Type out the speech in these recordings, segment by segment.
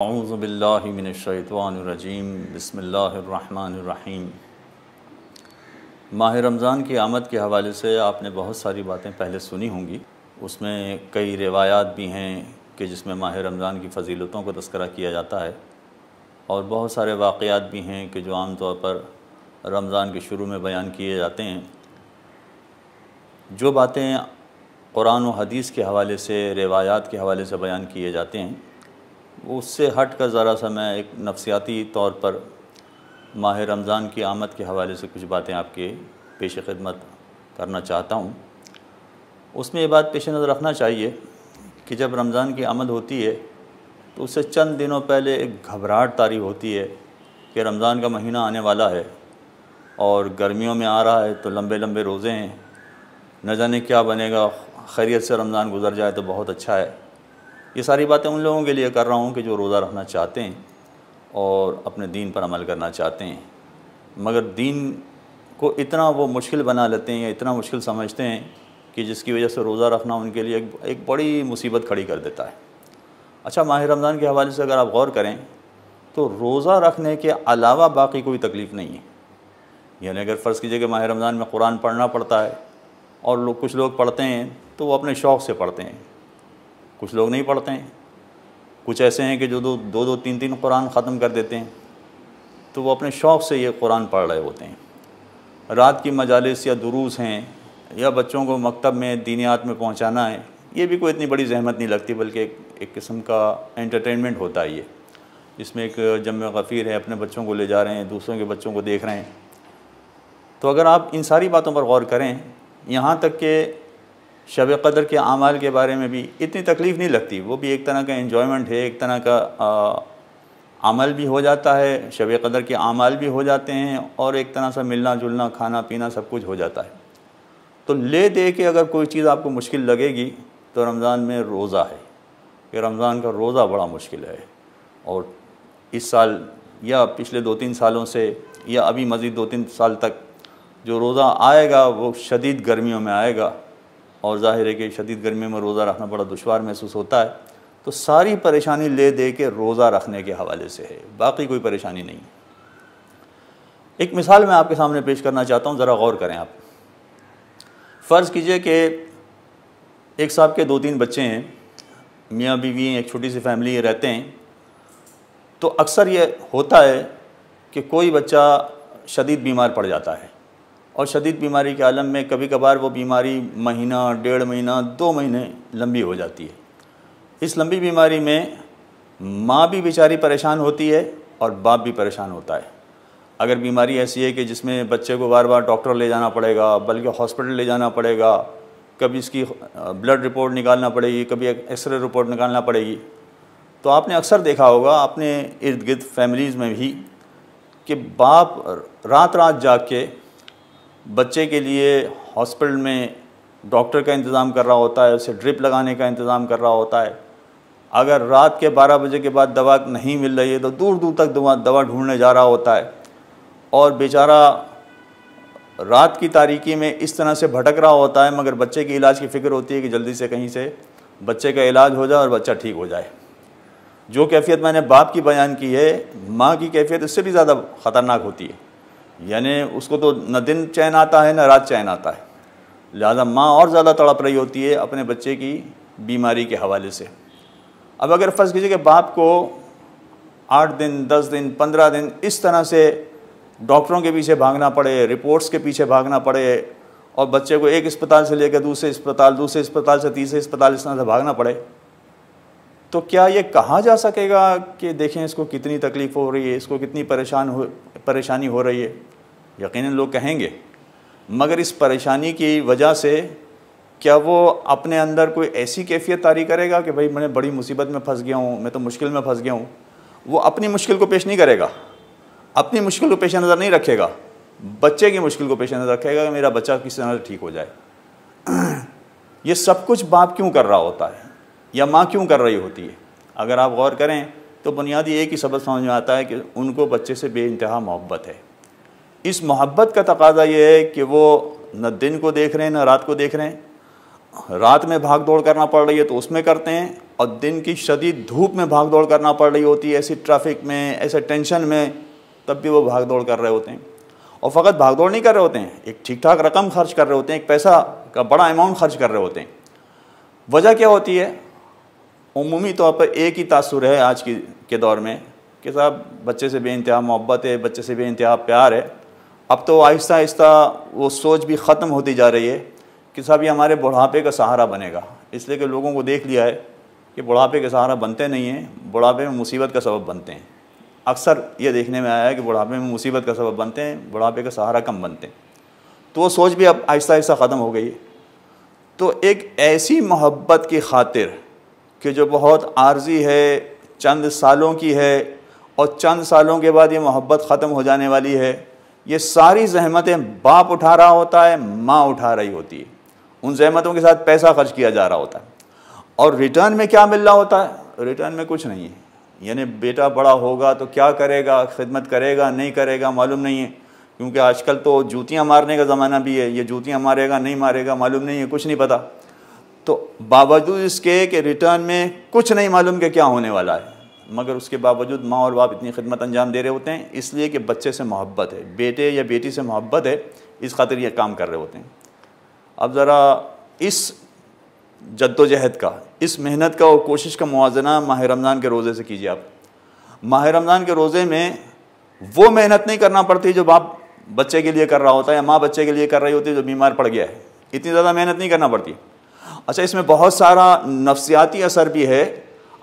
औज़ु बिल्लाहि मिनश्शैतानिर्रजीम बिस्मिल्लाहिर्रहमानिर्रहीम। माह रमज़ान की आमद के हवाले से आपने बहुत सारी बातें पहले सुनी होंगी। उसमें कई रिवायात भी हैं कि जिसमें माह रमज़ान की फ़जीलतों को तज़किरा किया जाता है, और बहुत सारे वाक़यात भी हैं कि जो आम तौर पर रमज़ान के शुरू में बयान किए जाते हैं। जो बातें कुरान व हदीस के हवाले से, रिवायात के हवाले से बयान किए जाते हैं, उससे हट कर ज़रा सा मैं एक नफ्सियाती तौर पर माह रमज़ान की आमद के हवाले से कुछ बातें आपके पेश खिदमत करना चाहता हूँ। उसमें ये बात पेश नज़र रखना चाहिए कि जब रमज़ान की आमद होती है तो उससे चंद दिनों पहले एक घबराहट तारी होती है कि रमज़ान का महीना आने वाला है और गर्मियों में आ रहा है, तो लंबे लंबे रोज़े हैं, न जाने क्या बनेगा, खैरियत से रमज़ान गुज़र जाए तो बहुत अच्छा है। ये सारी बातें उन लोगों के लिए कर रहा हूँ कि जो रोज़ा रखना चाहते हैं और अपने दीन पर अमल करना चाहते हैं, मगर दीन को इतना वो मुश्किल बना लेते हैं या इतना मुश्किल समझते हैं कि जिसकी वजह से रोज़ा रखना उनके लिए एक बड़ी मुसीबत खड़ी कर देता है। अच्छा, माह रमज़ान के हवाले से अगर आप गौर करें तो रोज़ा रखने के अलावा बाकी कोई तकलीफ़ नहीं है। यानी अगर फ़र्ज़ कीजिए कि माह रमज़ान में कुरान पढ़ना पड़ता है और कुछ लोग पढ़ते हैं तो वो अपने शौक़ से पढ़ते हैं, कुछ लोग नहीं पढ़ते हैं। कुछ ऐसे हैं कि जो दो तीन तीन कुरान ख़त्म कर देते हैं, तो वो अपने शौक़ से ये कुरान पढ़ रहे होते हैं। रात की मजालिस या दुरूस हैं या बच्चों को मकतब में दीनियात में पहुंचाना है, ये भी कोई इतनी बड़ी ज़हमत नहीं लगती, बल्कि एक किस्म का एंटरटेनमेंट होता है। ये इसमें एक जम्मे गफ़ीर है, अपने बच्चों को ले जा रहे हैं, दूसरों के बच्चों को देख रहे हैं। तो अगर आप इन सारी बातों पर गौर करें, यहाँ तक कि शब क़द्र के आमाल के बारे में भी इतनी तकलीफ़ नहीं लगती। वो भी एक तरह का एन्जॉयमेंट है, एक तरह का अमल भी हो जाता है, शब क़द्र के आमाल भी हो जाते हैं और एक तरह से मिलना जुलना, खाना पीना सब कुछ हो जाता है। तो ले दे के अगर कोई चीज़ आपको मुश्किल लगेगी तो रमज़ान में रोज़ा है कि रमज़ान का रोज़ा बड़ा मुश्किल है। और इस साल या पिछले 2-3 सालों से या अभी मज़ीद 2-3 साल तक जो रोज़ा आएगा वो शदीद गर्मियों में आएगा, और ज़ाहिर है कि शदीद गर्मी में रोज़ा रखना बड़ा दुश्वार महसूस होता है। तो सारी परेशानी ले दे के रोज़ा रखने के हवाले से है, बाकी कोई परेशानी नहीं। एक मिसाल मैं आपके सामने पेश करना चाहता हूँ, ज़रा गौर करें आप। फ़र्ज़ कीजिए कि एक साहब के 2-3 बच्चे हैं, मियाँ बीवी हैं, एक छोटी सी फैमिली रहते हैं। तो अक्सर ये होता है कि कोई बच्चा शदीद बीमार पड़ जाता है, और शदीद बीमारी के आलम में कभी कभार वो बीमारी महीना, 1.5 महीना, 2 महीने लंबी हो जाती है। इस लंबी बीमारी में माँ भी बेचारी परेशान होती है और बाप भी परेशान होता है। अगर बीमारी ऐसी है कि जिसमें बच्चे को बार बार डॉक्टर ले जाना पड़ेगा, बल्कि हॉस्पिटल ले जाना पड़ेगा, कभी इसकी ब्लड रिपोर्ट निकालना पड़ेगी, कभी एक्सरे रिपोर्ट निकालना पड़ेगी, तो आपने अक्सर देखा होगा अपने इर्द गिर्द फैमिलीज़ में भी कि बाप रात रात जाग के बच्चे के लिए हॉस्पिटल में डॉक्टर का इंतज़ाम कर रहा होता है, उसे ड्रिप लगाने का इंतज़ाम कर रहा होता है। अगर रात के 12 बजे के बाद दवा नहीं मिल रही है तो दूर दूर तक दवा ढूंढने जा रहा होता है, और बेचारा रात की तारीकी में इस तरह से भटक रहा होता है, मगर बच्चे के इलाज की फ़िक्र होती है कि जल्दी से कहीं से बच्चे का इलाज हो जाए और बच्चा ठीक हो जाए। जो कैफियत मैंने बाप की बयान की है, माँ की कैफियत इससे भी ज़्यादा ख़तरनाक होती है। यानी उसको तो न दिन चैन आता है न रात चैन आता है, लिहाजा माँ और ज़्यादा तड़प रही होती है अपने बच्चे की बीमारी के हवाले से। अब अगर फ़र्ज़ कीजिए कि बाप को 8 दिन, 10 दिन, 15 दिन इस तरह से डॉक्टरों के पीछे भागना पड़े, रिपोर्ट्स के पीछे भागना पड़े, और बच्चे को एक अस्पताल से लेकर दूसरे अस्पताल से तीसरे अस्पताल इस तरह से भागना पड़े, तो क्या ये कहा जा सकेगा कि देखें इसको कितनी तकलीफ़ हो रही है, इसको कितनी परेशानी हो रही है? यकीनन लोग कहेंगे, मगर इस परेशानी की वजह से क्या वो अपने अंदर कोई ऐसी कैफियत तारी करेगा कि भाई मैं बड़ी मुसीबत में फंस गया हूँ, मैं तो मुश्किल में फंस गया हूँ? वो अपनी मुश्किल को पेश नहीं करेगा, अपनी मुश्किल को पेश नज़र नहीं रखेगा, बच्चे की मुश्किल को पेश नज़र रखेगा कि मेरा बच्चा किस तरह से ठीक हो जाए। ये सब कुछ बाप क्यों कर रहा होता है या माँ क्यों कर रही होती है? अगर आप गौर करें तो बुनियादी एक ही सबक समझ में आता है कि उनको बच्चे से बेइंतहा मोहब्बत है। इस मोहब्बत का तकाजा ये है कि वो न दिन को देख रहे हैं न रात को देख रहे हैं। रात में भाग दौड़ करना पड़ रही है तो उसमें करते हैं, और दिन की शदीद धूप में भाग दौड़ करना पड़ रही होती है, ऐसी ट्रैफिक में, ऐसे टेंशन में, तब भी वो भाग दौड़ कर रहे होते हैं। और फ़कत भाग दौड़ नहीं कर रहे होते हैं, एक ठीक ठाक रकम खर्च कर रहे होते हैं, एक पैसा का बड़ा अमाउंट खर्च कर रहे होते हैं। वजह क्या होती है? उमूमी तौर पर एक ही तासुर है आज के दौर में कि साहब बच्चे से बेइंतहा मोहब्बत है, बच्चे से बेइंतहा प्यार है। अब तो आहिस्ता आहिस्ता वो सोच भी ख़त्म होती जा रही है कि साहब ये हमारे बुढ़ापे का सहारा बनेगा, इसलिए कि लोगों को देख लिया है कि बुढ़ापे के सहारा बनते नहीं हैं, बुढ़ापे में मुसीबत का सबब बनते हैं। अक्सर ये देखने में आया है कि बुढ़ापे में मुसीबत का सबब बनते हैं, बुढ़ापे का सहारा कम बनते हैं। तो वो सोच भी अब आहिस्ता आहिस्ता ख़त्म हो गई है। तो एक ऐसी मोहब्बत की खातिर कि जो बहुत आर्जी है, चंद सालों की है और चंद सालों के बाद ये मोहब्बत ख़त्म हो जाने वाली है, ये सारी ज़हमतें बाप उठा रहा होता है, माँ उठा रही होती है। उन ज़हमतों के साथ पैसा खर्च किया जा रहा होता है और रिटर्न में क्या मिल रहा होता है? रिटर्न में कुछ नहीं है। यानी बेटा बड़ा होगा तो क्या करेगा, खिदमत करेगा नहीं करेगा मालूम नहीं है, क्योंकि आजकल तो जूतियाँ मारने का ज़माना भी है। ये जूतियाँ मारेगा नहीं मारेगा मालूम नहीं है, कुछ नहीं पता। तो बावजूद इसके कि रिटर्न में कुछ नहीं मालूम कि क्या होने वाला है, मगर उसके बावजूद माँ और बाप इतनी खिदमत अंजाम दे रहे होते हैं, इसलिए कि बच्चे से मोहब्बत है, बेटे या बेटी से मोहब्बत है, इस खातिर ये काम कर रहे होते हैं। अब ज़रा इस जद्दोजहद का, इस मेहनत का और कोशिश का मुआवजना माह रमज़ान के रोज़े से कीजिए। आप माह रमज़ान के रोज़े में वो मेहनत नहीं करना पड़ती जो बाप बच्चे के लिए कर रहा होता है या माँ बच्चे के लिए कर रही होती है जो बीमार पड़ गया है। इतनी ज़्यादा मेहनत नहीं करना पड़ती। अच्छा, इसमें बहुत सारा नफ्सियाती असर भी है।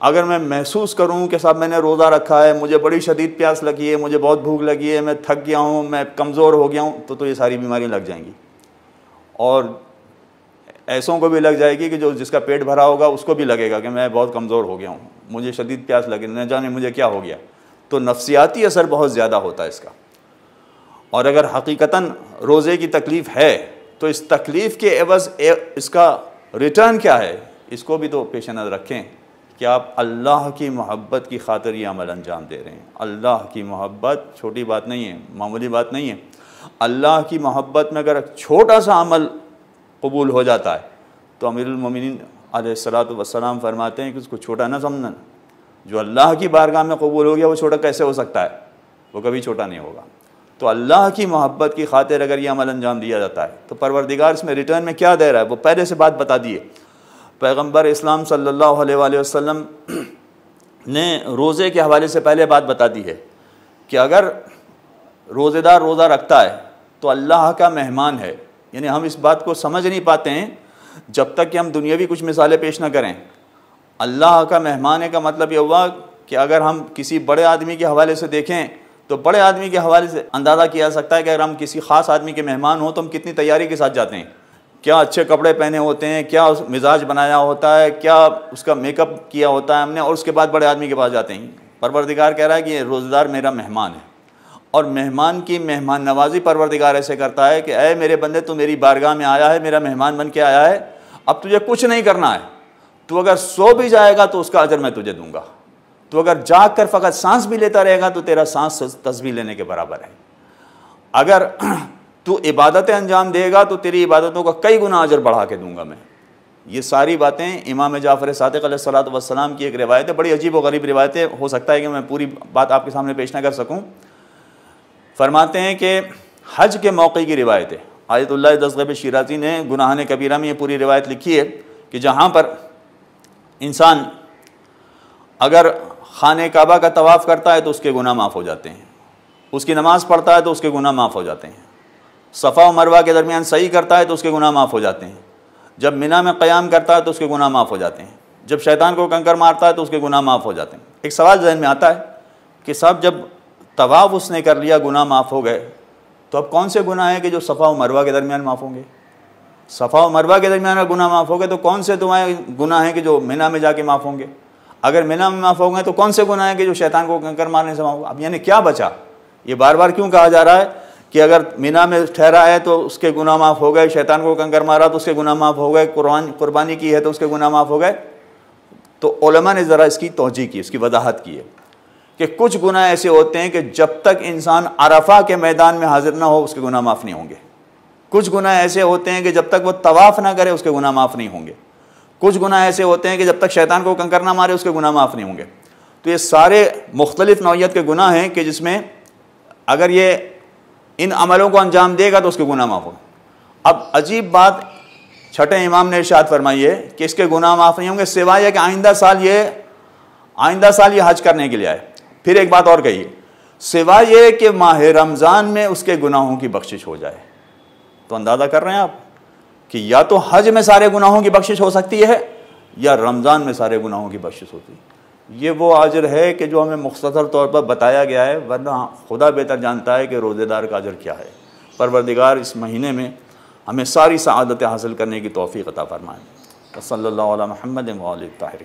अगर मैं महसूस करूं कि साहब मैंने रोज़ा रखा है, मुझे बड़ी शदीद प्यास लगी है, मुझे बहुत भूख लगी है, मैं थक गया हूं, मैं कमज़ोर हो गया हूं, तो ये सारी बीमारियां लग जाएंगी। और ऐसों को भी लग जाएगी कि जो जिसका पेट भरा होगा उसको भी लगेगा कि मैं बहुत कमज़ोर हो गया हूँ, मुझे शदीद प्यास लगी, न जाने मुझे क्या हो गया। तो नफ्सियाती असर बहुत ज़्यादा होता है इसका। और अगर हकीकतन रोज़े की तकलीफ़ है तो इस तकलीफ़ के एवज़ इसका रिटर्न क्या है, इसको भी तो पेश नज़र रखें कि आप अल्लाह की मोहब्बत की खातिर ये अमल अंजाम दे रहे हैं। अल्लाह की मोहब्बत छोटी बात नहीं है, मामूली बात नहीं है। अल्लाह की मोहब्बत में अगर छोटा सा अमल कबूल हो जाता है तो अमीरुल मोमिनीन अलैहिस्सलातु वस्सलाम फरमाते हैं कि उसको छोटा ना समझना। जो अल्लाह की बारगाह में कबूल हो गया वो छोटा कैसे हो सकता है? वो कभी छोटा नहीं होगा। तो अल्लाह की मोहब्बत की खातिर अगर ये अमल अंजाम दिया जाता है तो परवरदिगार इसमें रिटर्न में क्या दे रहा है वो पहले से बात बता दी है। पैगम्बर इस्लाम सल्लल्लाहु अलैहि वसल्लम ने रोज़े के हवाले से पहले बात बता दी है कि अगर रोज़ेदार रोज़ा रखता है तो अल्लाह का मेहमान है। यानी हम इस बात को समझ नहीं पाते हैं जब तक कि हम दुनियावी कुछ मिसालें पेश ना करें। अल्लाह का मेहमान है का मतलब ये हुआ कि अगर हम किसी बड़े आदमी के हवाले से देखें तो बड़े आदमी के हवाले से अंदाज़ा किया जा सकता है कि अगर हम किसी ख़ास आदमी के मेहमान हों तो हम कितनी तैयारी के साथ जाते हैं, क्या अच्छे कपड़े पहने होते हैं, क्या मिजाज बनाया होता है, क्या उसका मेकअप किया होता है हमने, और उसके बाद बड़े आदमी के पास जाते हैं। परवरदिगार कह रहा है कि ये रोज़ेदार मेरा मेहमान है और मेहमान की मेहमान नवाजी परवरदिगार ऐसे करता है कि ऐ मेरे बंदे तू मेरी बारगाह में आया है, मेरा मेहमान बन के आया है, अब तुझे कुछ नहीं करना है। तू अगर सो भी जाएगा तो उसका अजर मैं तुझे दूंगा। तू अगर जाग कर फ़कत सांस भी लेता रहेगा तो तेरा सांस तस्बीह लेने के बराबर है। अगर तू इबादतें अंजाम देगा तो तेरी इबादतों का कई गुना अजर बढ़ा के दूंगा मैं। ये सारी बातें इमाम जाफ़र सादिक़ अलैहिस्सलातु वस्सलाम की एक रिवायत है। बड़ी अजीब व गरीब रिवायतें, हो सकता है कि मैं पूरी बात आपके सामने पेश ना कर सकूँ। फरमाते हैं कि हज के मौके की रिवायत है। आयतुल्लाह दस्तगीर शिराज़ी ने गुनाह कबीरा में ये पूरी रिवायत लिखी है कि जहाँ पर इंसान अगर खाने काबा का तवाफ़ करता है तो उसके गुनाह माफ़ हो जाते हैं, उसकी नमाज़ पढ़ता है तो उसके गुनाह माफ़ हो जाते हैं, सफ़ा और मरवा के दरमियान सही करता है तो उसके गुनाह माफ़ हो जाते हैं, जब मिना में क़याम करता है तो उसके गुनाह माफ़ हो जाते हैं, जब शैतान को कंकर मारता है तो उसके गुनाह माफ़ हो जाते हैं। एक सवाल जहन में आता है कि साहब जब तवाफ़ उसने कर लिया, गुनाह माफ़ हो गए, तो अब कौन से गुनाह हैं कि जो सफ़ा और मरवा के दरमियान माफ़ होंगे? सफ़ा और मरवा के दरमियान अगर गुनाह माफ़ हो गए तो कौन से दुआएं गुनाह हैं कि जो मिना में जाके माफ़ होंगे? अगर मिना में माफ़ हो गए तो कौन से गुनाह हैं कि जो शैतान को कंकर मारने से माफ़ होगा? अब यानी क्या बचा? ये बार बार क्यों कहा जा रहा है कि अगर मिना में ठहरा है तो उसके गुनाह माफ़ हो गए, शैतान को कंकर मारा तो उसके गुनाह माफ़ हो गए, कुर्बानी की है तो उसके गुनाह माफ़ हो गए? तो उलमा ने ज़रा इसकी तौजीह की, इसकी वजाहत की है कि कुछ गुनाह ऐसे होते हैं कि जब तक इंसान अरफा के मैदान में हाजिर ना हो उसके गुनाह माफ़ नहीं होंगे। कुछ गुनाह ऐसे होते हैं कि जब तक वो तवाफ़ ना करे उसके गुनाह माफ़ नहीं होंगे। कुछ गुनाह ऐसे होते हैं कि जब तक शैतान को कंकर ना मारे उसके गुनाह माफ़ नहीं होंगे। तो ये सारे मुख्तलिफ़ नौइयत के गुनाह हैं कि जिसमें अगर ये इन अमलों को अंजाम देगा तो उसके गुनाह माफ़ होंगे। अब अजीब बात छठे इमाम ने इरशाद फरमाई है कि इसके गुनाह माफ़ नहीं होंगे सिवाय कि आइंदा साल ये हज करने के लिए आए। फिर एक बात और कही है, सिवाय ये कि माह रमज़ान में उसके गुनाहों की बख्शिश हो जाए। तो अंदाज़ा कर रहे हैं आप कि या तो हज में सारे गुनाहों की बख्शिश हो सकती है या रमज़ान में सारे गुनाहों की बख्शिश होती है। ये वो अजर है कि जो हमें मुख्तसर तौर पर बताया गया है, वरना खुदा बेहतर जानता है कि रोज़ेदार का अजर क्या है। परवरदिगार इस महीने में हमें सारी सआदतें हासिल करने की तौफ़ीक़ अता फ़रमाए। सल्लल्लाहु अलैहि मुहम्मद व आलिहि ताहिरीन।